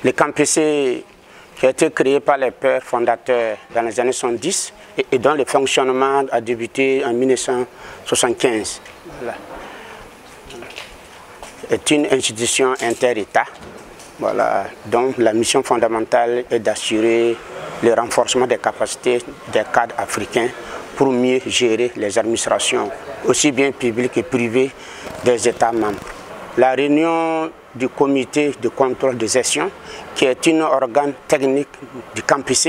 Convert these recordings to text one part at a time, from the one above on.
Le campus qui a été créé par les pères fondateurs dans les années 70 et dont le fonctionnement a débuté en 1975. Voilà. C'est une institution inter-État, voilà, dont la mission fondamentale est d'assurer le renforcement des capacités des cadres africains pour mieux gérer les administrations, aussi bien publiques que privées, des États membres. La réunion du comité de contrôle de gestion, qui est un organe technique du campus,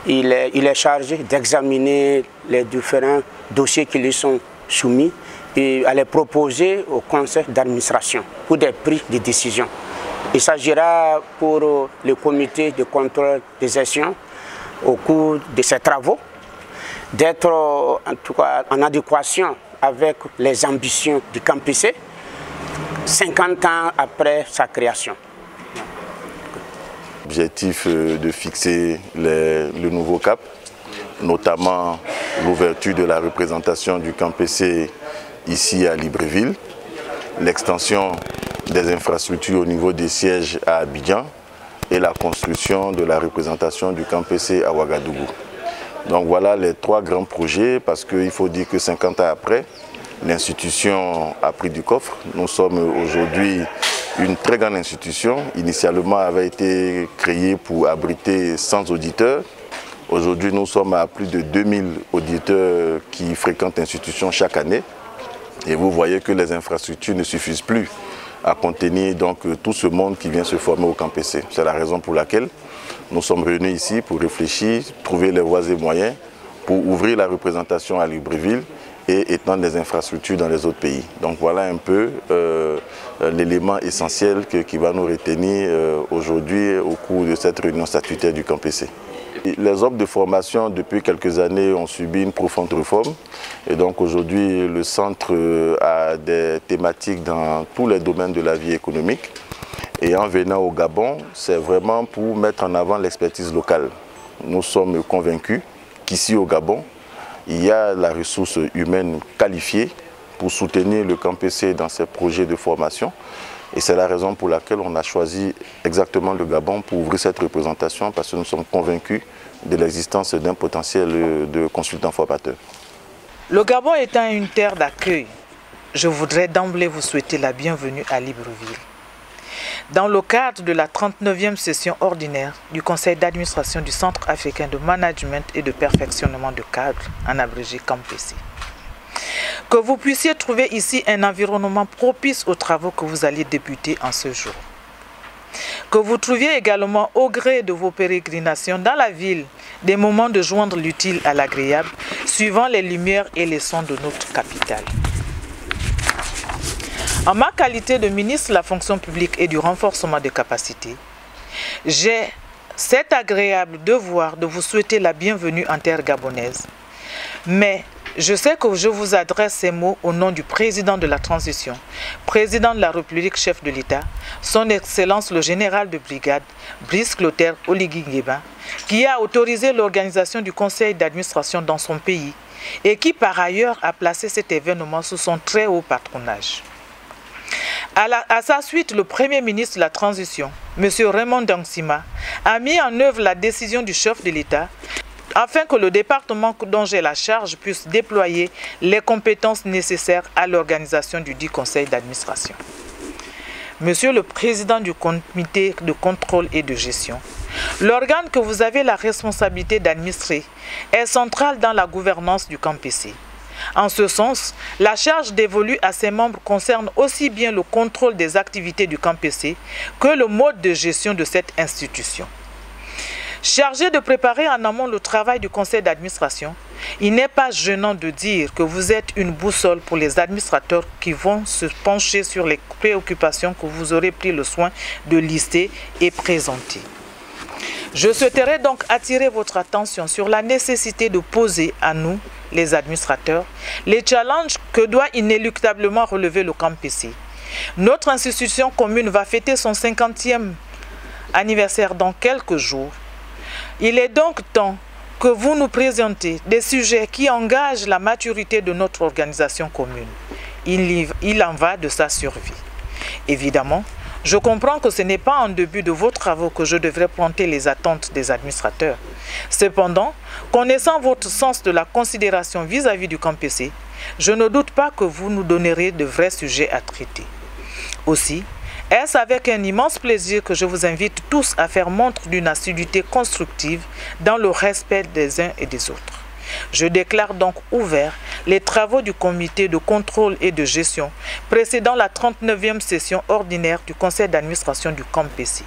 il est chargé d'examiner les différents dossiers qui lui sont soumis et à les proposer au conseil d'administration pour des prises de décision. Il s'agira pour le comité de contrôle de gestion, au cours de ses travaux, d'être en tout cas en adéquation avec les ambitions du campus 50 ans après sa création. L'objectif de fixer le nouveau cap, notamment l'ouverture de la représentation du campus ici à Libreville, l'extension des infrastructures au niveau des sièges à Abidjan et la construction de la représentation du campus à Ouagadougou. Donc voilà les trois grands projets, parce qu'il faut dire que 50 ans après, l'institution a pris du coffre. Nous sommes aujourd'hui une très grande institution. Initialement, avait été créée pour abriter 100 auditeurs. Aujourd'hui, nous sommes à plus de 2000 auditeurs qui fréquentent l'institution chaque année. Et vous voyez que les infrastructures ne suffisent plus à contenir donc tout ce monde qui vient se former au campus. C'est la raison pour laquelle nous sommes réunis ici pour réfléchir, trouver les voies et moyens pour ouvrir la représentation à Libreville et étendre les infrastructures dans les autres pays. Donc voilà un peu l'élément essentiel qui va nous retenir aujourd'hui au cours de cette réunion statutaire du campus. Les offres de formation depuis quelques années ont subi une profonde réforme et donc aujourd'hui le centre a des thématiques dans tous les domaines de la vie économique. Et en venant au Gabon, c'est vraiment pour mettre en avant l'expertise locale. Nous sommes convaincus qu'ici au Gabon, il y a la ressource humaine qualifiée pour soutenir le campus dans ses projets de formation. Et c'est la raison pour laquelle on a choisi exactement le Gabon pour ouvrir cette représentation, parce que nous sommes convaincus de l'existence d'un potentiel de consultants formateurs. Le Gabon étant une terre d'accueil, je voudrais d'emblée vous souhaiter la bienvenue à Libreville. Dans le cadre de la 39e session ordinaire du Conseil d'administration du Centre africain de management et de perfectionnement de cadres, en abrégé CAMPC. Que vous puissiez trouver ici un environnement propice aux travaux que vous allez débuter en ce jour. Que vous trouviez également, au gré de vos pérégrinations dans la ville, des moments de joindre l'utile à l'agréable, suivant les lumières et les sons de notre capitale. En ma qualité de ministre de la fonction publique et du renforcement des capacités, j'ai cet agréable devoir de vous souhaiter la bienvenue en terre gabonaise. Mais je sais que je vous adresse ces mots au nom du président de la transition, président de la République, chef de l'État, son Excellence le général de brigade, Brice Clotaire Oligui Nguema, qui a autorisé l'organisation du conseil d'administration dans son pays et qui par ailleurs a placé cet événement sous son très haut patronage. À sa suite, le Premier ministre de la Transition, M. Raymond Dansima, a mis en œuvre la décision du chef de l'État afin que le département dont j'ai la charge puisse déployer les compétences nécessaires à l'organisation du dit conseil d'administration. Monsieur le Président du comité de contrôle et de gestion, l'organe que vous avez la responsabilité d'administrer est central dans la gouvernance du CAMPC. En ce sens, la charge dévolue à ses membres concerne aussi bien le contrôle des activités du CAMPC que le mode de gestion de cette institution. Chargé de préparer en amont le travail du conseil d'administration, il n'est pas gênant de dire que vous êtes une boussole pour les administrateurs qui vont se pencher sur les préoccupations que vous aurez pris le soin de lister et présenter. Je souhaiterais donc attirer votre attention sur la nécessité de poser à nous, les administrateurs, les challenges que doit inéluctablement relever le CAMPC. Notre institution commune va fêter son 50e anniversaire dans quelques jours. Il est donc temps que vous nous présentez des sujets qui engagent la maturité de notre organisation commune. Il en va de sa survie. Évidemment, Je comprends que ce n'est pas en début de vos travaux que je devrais planter les attentes des administrateurs. Cependant, connaissant votre sens de la considération vis-à-vis du campus, je ne doute pas que vous nous donnerez de vrais sujets à traiter. Aussi, est-ce avec un immense plaisir que je vous invite tous à faire montre d'une assiduité constructive dans le respect des uns et des autres. Je déclare donc ouverts les travaux du comité de contrôle et de gestion précédant la 39e session ordinaire du conseil d'administration du campus.